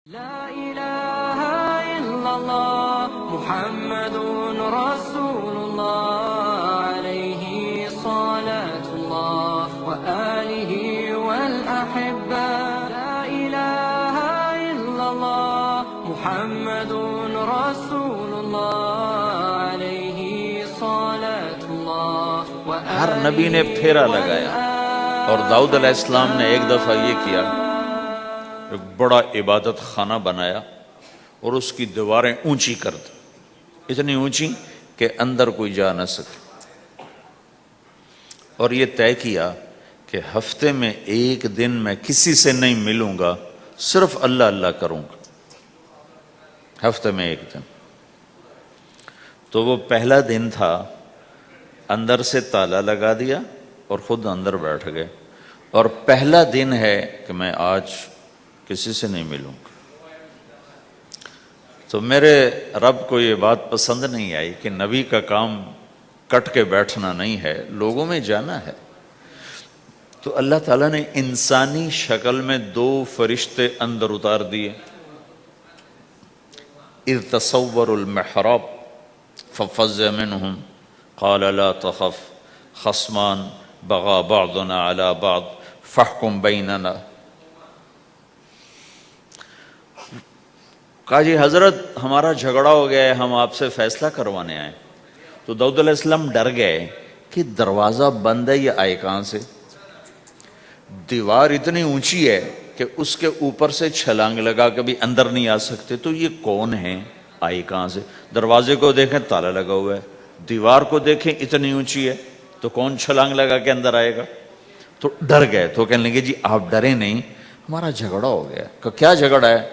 لا إله إلا الله محمد رسول الله عليه صلاة الله وآله والأحبة لا إله إلا الله محمد رسول الله عليه صلاة الله ہر نبی نے پھیرا لگایا اور داؤد علیہ السلام نے ایک دفعہ یہ کیا، ایک بڑا عبادت خانہ بنایا اور اس کی دیواریں اونچی کر دی، اتنی اونچی کہ اندر کوئی جا نہ سکے، اور یہ طے کیا کہ ہفتے میں ایک دن میں کسی سے نہیں ملوں گا، صرف اللہ اللہ کروں گا، ہفتے میں ایک دن۔ تو وہ پہلا دن تھا، اندر سے تالا لگا دیا اور خود اندر بیٹھ گئے، اور پہلا دن ہے کہ میں آج کسی سے نہیں ملوں گا۔ تو میرے رب کو یہ بات پسند نہیں آئی کہ نبی کا کام کٹ کے بیٹھنا نہیں ہے، لوگوں میں جانا ہے۔ تو اللہ تعالیٰ نے انسانی شکل میں دو فرشتے اندر اتار دیے، اذ تصور المحراب ففزع منهم قال لا تخف خصمان بغى بعضنا على بعض فاحكم بيننا۔ کہا جی حضرت ہمارا جھگڑا ہو گیا ہے، ہم آپ سے فیصلہ کروانے آئے۔ تو داؤد علیہ السلام ڈر گئے کہ دروازہ بند ہے، یہ آئے کہاں سے؟ دیوار اتنی اونچی ہے کہ اس کے اوپر سے چھلانگ لگا کے بھی اندر نہیں آ سکتے، تو یہ کون ہے، آئے کہاں سے؟ دروازے کو دیکھیں تالا لگا ہوا ہے، دیوار کو دیکھیں اتنی اونچی ہے، تو کون چھلانگ لگا کے اندر آئے گا؟ تو ڈر گئے۔ تو کہنے لگے جی آپ ڈرے نہیں، ہمارا جھگڑا ہو گیا۔ کہ کیا جھگڑا ہے؟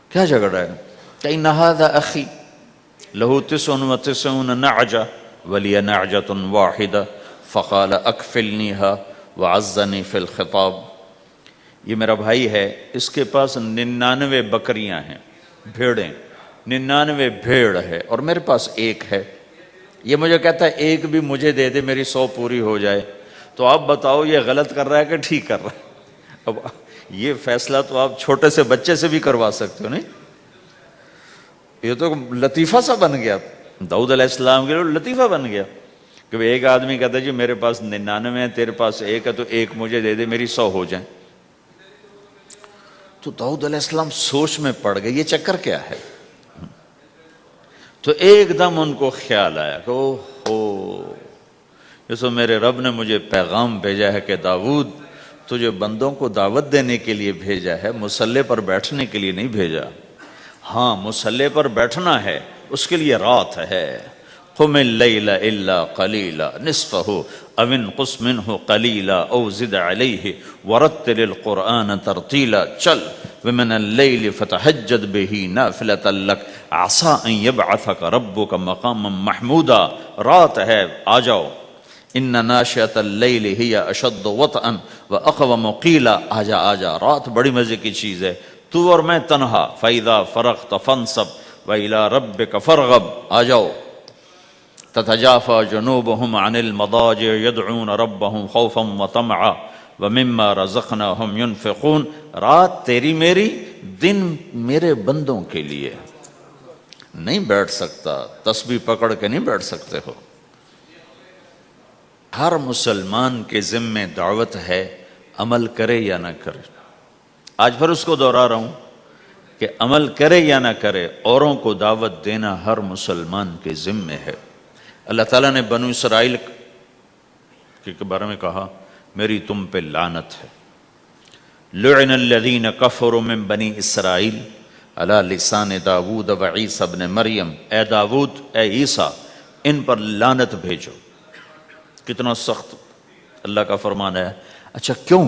کیا جھگڑا ہے؟ کہ ان ھذا اخی لہ 99 نعجہ ولی نعجۃ واحدہ فقال اکفلنیھا وعزنی فی الخطاب۔ یہ میرا بھائی ہے، اس کے پاس 99 بکریاں ہیں، بھیڑیں، 99 بھیڑ ہے، اور میرے پاس ایک ہے۔ یہ مجھے کہتا ہے ایک بھی مجھے دے دے، میری 100 پوری ہو جائے۔ تو آپ بتاؤ یہ غلط کر رہا ہے کہ ٹھیک کر رہا ہے؟ اب یہ فیصلہ تو آپ چھوٹے سے بچے سے بھی کروا سکتے ہو، نہیں؟ یہ تو لطیفہ سا بن گیا، داؤد علیہ السلام کے لیے لطیفہ بن گیا کہ ایک آدمی کہتا ہے جی میرے پاس 99 ہے، تیرے پاس ایک ہے، تو ایک مجھے دے دے، میری 100 ہو جائیں۔ تو داؤد علیہ السلام سوچ میں پڑ گئے یہ چکر کیا ہے؟ تو ایک دم ان کو خیال آیا کہ اوہو، یہ تو میرے رب نے مجھے پیغام بھیجا ہے کہ داؤد تجھے بندوں کو دعوت دینے کے لیے بھیجا ہے، مصلی پر بیٹھنے کے لیے نہیں بھیجا۔ ہاں مصلی پر بیٹھنا ہے، اس کے لیے رات ہے۔ قم اللیل الا قلیلا نصفہ او انقص منہ قلیلا او زد علیہ ورتل القرآن ترتیلا۔ چل ومن اللیل فتہجد بہ نافلۃ لک عسیٰ ان یبعثک ربک مقاما محمودا۔ رات ہے، آ جاؤ۔ ان ناشئۃ اللیل ہی اشد وطئا واقوم قیلا۔ آجا آجا، رات بڑی مزے کی چیز ہے، تو اور میں تنہا۔ فَإِذَا فَرَغْتَ فَانصَبْ وَإِلَىٰ رَبِّكَ فَارْغَب۔ آ جاؤ۔ تَتَجَافَىٰ جُنُوبُهُمْ عَنِ الْمَضَاجِعِ يَدْعُونَ رَبَّهُمْ خَوْفًا وَطَمَعًا وَمِمَّا رَزَقْنَاهُمْ يُنْفِقُونَ۔ رات تیری میری، دن میرے بندوں کے لیے۔ نہیں بیٹھ سکتا، تسبیح پکڑ کے نہیں بیٹھ سکتے ہو۔ ہر مسلمان کے ذمہ دعوت ہے، عمل کرے یا نہ کرے۔ آج پھر اس کو دہرا رہا ہوں کہ عمل کرے یا نہ کرے، اوروں کو دعوت دینا ہر مسلمان کے ذمہ ہے۔ اللہ تعالیٰ نے بنو اسرائیل کے بارے میں کہا میری تم پہ لعنت ہے۔ لعن الذین کفروا من بنی اسرائیل علی لسان داود و عیسیٰ ابن مریم۔ اے داود، اے عیسیٰ، ان پر لعنت بھیجو۔ کتنا سخت اللہ کا فرمان ہے۔ اچھا کیوں،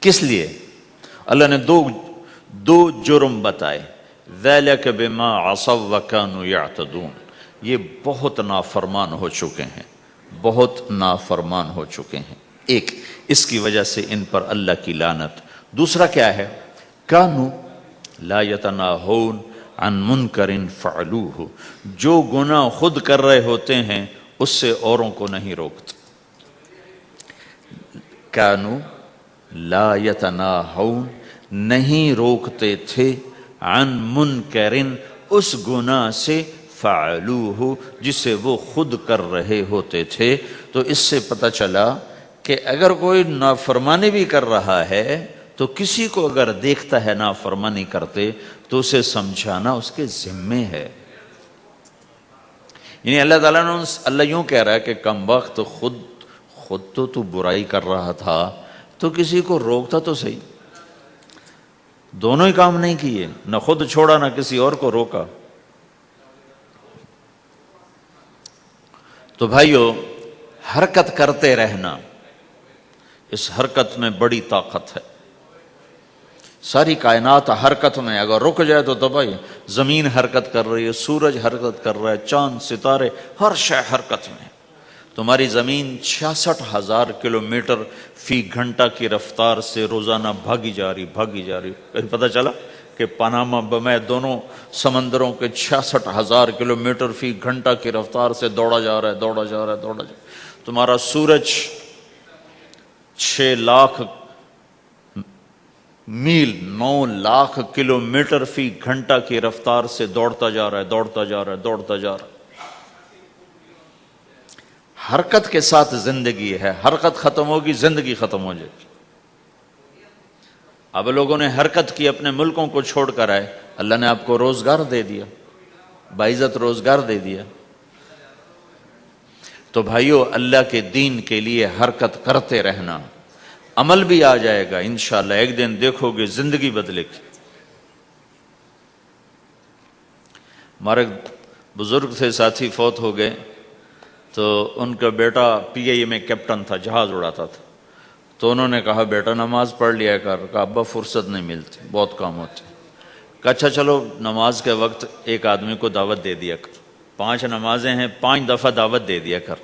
کس لیے؟ اللہ نے دو جرم بتائے۔ ذَلِكَ بِمَا عَصَوْا وَكَانُوا يَعْتَدُونَ۔ یہ بہت نافرمان ہو چکے ہیں، بہت نافرمان ہو چکے ہیں، ایک اس کی وجہ سے ان پر اللہ کی لعنت۔ دوسرا کیا ہے؟ كَانُوا لَا يَتَنَاهُونَ عَن مُنْكَرٍ فَعَلُوهُ۔ جو گناہ خود کر رہے ہوتے ہیں اس سے اوروں کو نہیں روکتے۔ كَانُوا لا یتناہون، نہیں روکتے تھے عن منکرن، اس گناہ سے فعلوہ جسے وہ خود کر رہے ہوتے تھے۔ تو اس سے پتہ چلا کہ اگر کوئی نافرمانی بھی کر رہا ہے تو کسی کو اگر دیکھتا ہے نافرمانی کرتے تو اسے سمجھانا اس کے ذمے ہے۔ یعنی اللہ تعالیٰ نے اللہ یوں کہہ رہا ہے کہ کم وقت خود تو برائی کر رہا تھا تو کسی کو روکتا تو صحیح۔ دونوں ہی کام نہیں کیے، نہ خود چھوڑا نہ کسی اور کو روکا۔ تو بھائیو، حرکت کرتے رہنا، اس حرکت میں بڑی طاقت ہے۔ ساری کائنات حرکت میں، اگر رک جائے تو تباہی۔ زمین حرکت کر رہی ہے، سورج حرکت کر رہا ہے، چاند ستارے ہر شے حرکت میں۔ تمہاری زمین 66,000 کلومیٹر فی گھنٹہ کی رفتار سے روزانہ بھاگی جا رہی۔ کہیں پتہ چلا کہ پاناما بمیں دونوں سمندروں کے 66,000 کلومیٹر فی گھنٹہ کی رفتار سے دوڑا جا رہا ہے۔ تمہارا سورج 6 لاکھ میل 9 لاکھ کلومیٹر فی گھنٹہ کی رفتار سے دوڑتا جا رہا ہے۔ حرکت کے ساتھ زندگی ہے، حرکت ختم ہوگی زندگی ختم ہو جائے گی۔ اب لوگوں نے حرکت کی، اپنے ملکوں کو چھوڑ کر آئے، اللہ نے آپ کو روزگار دے دیا، باعزت روزگار دے دیا۔ تو بھائیو، اللہ کے دین کے لیے حرکت کرتے رہنا، عمل بھی آ جائے گا انشاءاللہ، ایک دن دیکھو گے زندگی بدلے گی۔ ہمارے بزرگ تھے، ساتھی فوت ہو گئے، تو ان کا بیٹا PIA میں کیپٹن تھا، جہاز اڑاتا تھا۔ تو انہوں نے کہا بیٹا نماز پڑھ لیا کر۔ کہا ابا فرصت نہیں ملتی، بہت کام ہوتے۔ کہا اچھا چلو نماز کے وقت ایک آدمی کو دعوت دے دیا کر، 5 نمازیں ہیں، 5 دفعہ دعوت دے دیا کر۔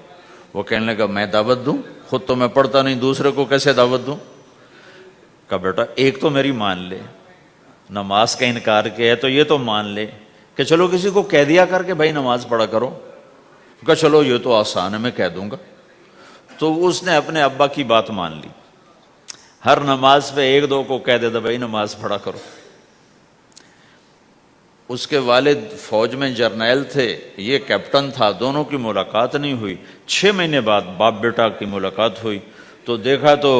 وہ کہنے لگا میں دعوت دوں؟ خود تو میں پڑھتا نہیں، دوسرے کو کیسے دعوت دوں؟ کہا بیٹا ایک تو میری مان لے، نماز کا انکار کیا ہے تو یہ تو مان لے کہ چلو کسی کو کہہ دیا کر کہ بھائی نماز پڑھا کرو۔ کہا چلو یہ تو آسان ہے، میں کہہ دوں گا۔ تو اس نے اپنے ابا کی بات مان لی، ہر نماز پہ 1-2 کو کہہ دیتا بھائی نماز پڑھا کرو۔ اس کے والد فوج میں جرنیل تھے، یہ کیپٹن تھا، دونوں کی ملاقات نہیں ہوئی۔ 6 مہینے بعد باپ بیٹا کی ملاقات ہوئی تو دیکھا تو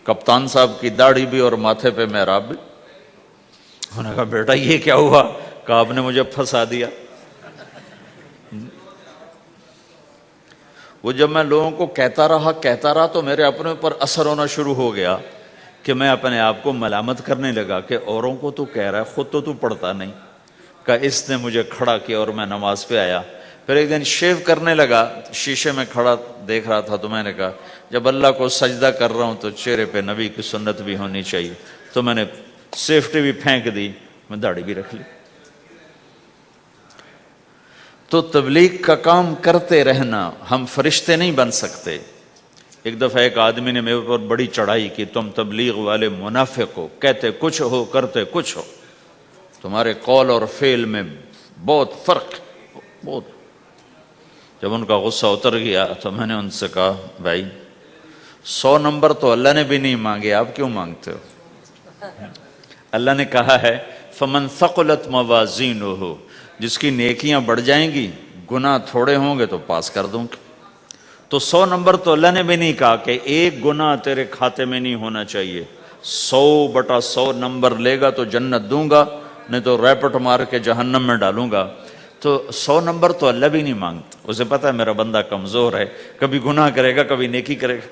کپتان صاحب کی داڑھی بھی اور ماتھے پہ محراب بھی۔ انہوں نے کہا بیٹا یہ کیا ہوا؟ کہا آپ نے مجھے پھنسا دیا۔ وہ جب میں لوگوں کو کہتا رہا تو میرے اپنے اوپر اثر ہونا شروع ہو گیا کہ میں اپنے آپ کو ملامت کرنے لگا کہ اوروں کو تو کہہ رہا ہے، خود تو پڑھتا نہیں۔ کہا اس نے مجھے کھڑا کیا اور میں نماز پہ آیا۔ پھر ایک دن شیو کرنے لگا، شیشے میں کھڑا دیکھ رہا تھا تو میں نے کہا جب اللہ کو سجدہ کر رہا ہوں تو چہرے پہ نبی کی سنت بھی ہونی چاہیے۔ تو میں نے سیفٹی بھی پھینک دی، میں داڑھی بھی رکھ لی۔ تو تبلیغ کا کام کرتے رہنا، ہم فرشتے نہیں بن سکتے۔ ایک دفعہ ایک آدمی نے میرے پر بڑی چڑھائی کی، تم تبلیغ والے منافق ہو، کہتے کچھ ہو کرتے کچھ ہو، تمہارے قول اور فعل میں بہت فرق بہت۔ جب ان کا غصہ اتر گیا تو میں نے ان سے کہا بھائی 100 نمبر تو اللہ نے بھی نہیں مانگے، آپ کیوں مانگتے ہو؟ اللہ نے کہا ہے فمن ثقلت موازینہ، جس کی نیکیاں بڑھ جائیں گی گناہ تھوڑے ہوں گے تو پاس کر دوں گا۔ تو 100 نمبر تو اللہ نے بھی نہیں کہا کہ ایک گناہ تیرے کھاتے میں نہیں ہونا چاہیے، 100/100 نمبر لے گا تو جنت دوں گا، نہیں تو ریپٹ مار کے جہنم میں ڈالوں گا۔ تو 100 نمبر تو اللہ بھی نہیں مانگتا، اسے پتہ ہے میرا بندہ کمزور ہے، کبھی گناہ کرے گا کبھی نیکی کرے گا۔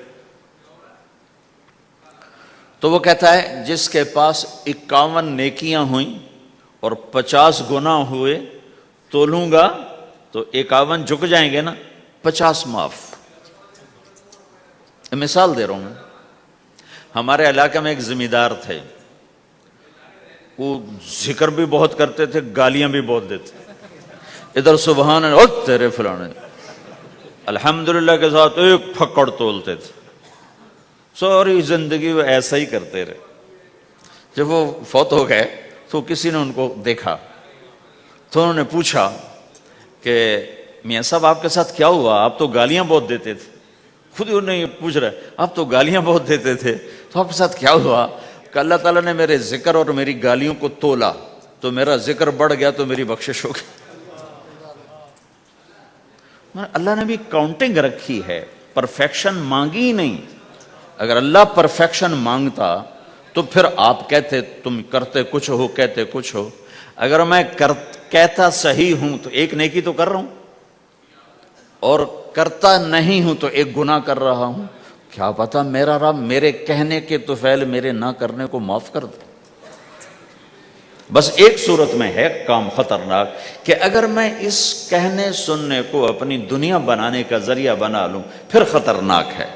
تو وہ کہتا ہے جس کے پاس 51 نیکیاں ہوئیں اور 50 گناہ ہوئے تو لوں گا تو 51 جھک جائیں گے نا، 50 معاف۔ مثال دے رہا ہوں میں، ہمارے علاقے میں ایک زمیندار تھے، وہ ذکر بھی بہت کرتے تھے، گالیاں بھی بہت دیتے، ادھر سبحان اللہ تیرے فلانے، الحمدللہ کے ساتھ ایک پھکڑ تولتے تھے، ساری زندگی وہ ایسا ہی کرتے رہے۔ جب وہ فوت ہو گئے تو کسی نے ان کو دیکھا تو انہوں نے پوچھا کہ میاں صاحب آپ کے ساتھ کیا ہوا؟ آپ تو گالیاں بہت دیتے تھے۔ خود انہیں پوچھ رہے آپ تو گالیاں بہت دیتے تھے تو آپ کے ساتھ کیا ہوا؟ کہ اللہ تعالیٰ نے میرے ذکر اور میری گالیوں کو تولا تو میرا ذکر بڑھ گیا تو میری بخشش ہو گئی. اللہ نے بھی کاؤنٹنگ رکھی ہے، پرفیکشن مانگی ہی نہیں. اگر اللہ پرفیکشن مانگتا تو پھر آپ کہتے تم کرتے کچھ ہو کہتے کچھ ہو. اگر میں کہتا صحیح ہوں تو ایک نیکی تو کر رہا ہوں، اور کرتا نہیں ہوں تو ایک گناہ کر رہا ہوں. کیا پتا میرا رب میرے کہنے کے طفیل میرے نہ کرنے کو معاف کر دے. بس ایک صورت میں ہے کام خطرناک کہ اگر میں اس کہنے سننے کو اپنی دنیا بنانے کا ذریعہ بنا لوں پھر خطرناک ہے.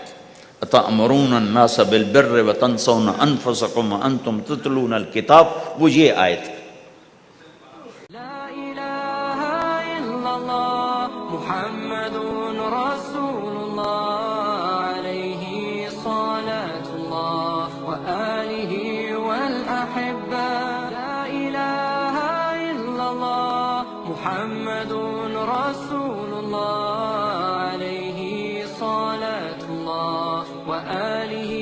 أَتَأْمُرُونَ النَّاسَ بِالْبِرِّ وَتَنْسَوْنَ أَنفُسَكُمْ وَأَنْتُمْ تُتْلُونَ الْكِتَابَ. وہ یہ آیت ہے. لا إله إلا الله محمد رسول الله عليه صلاة الله وآله والأحبة. لا إله إلا الله محمد رسول الله عليه صلاة الله وآله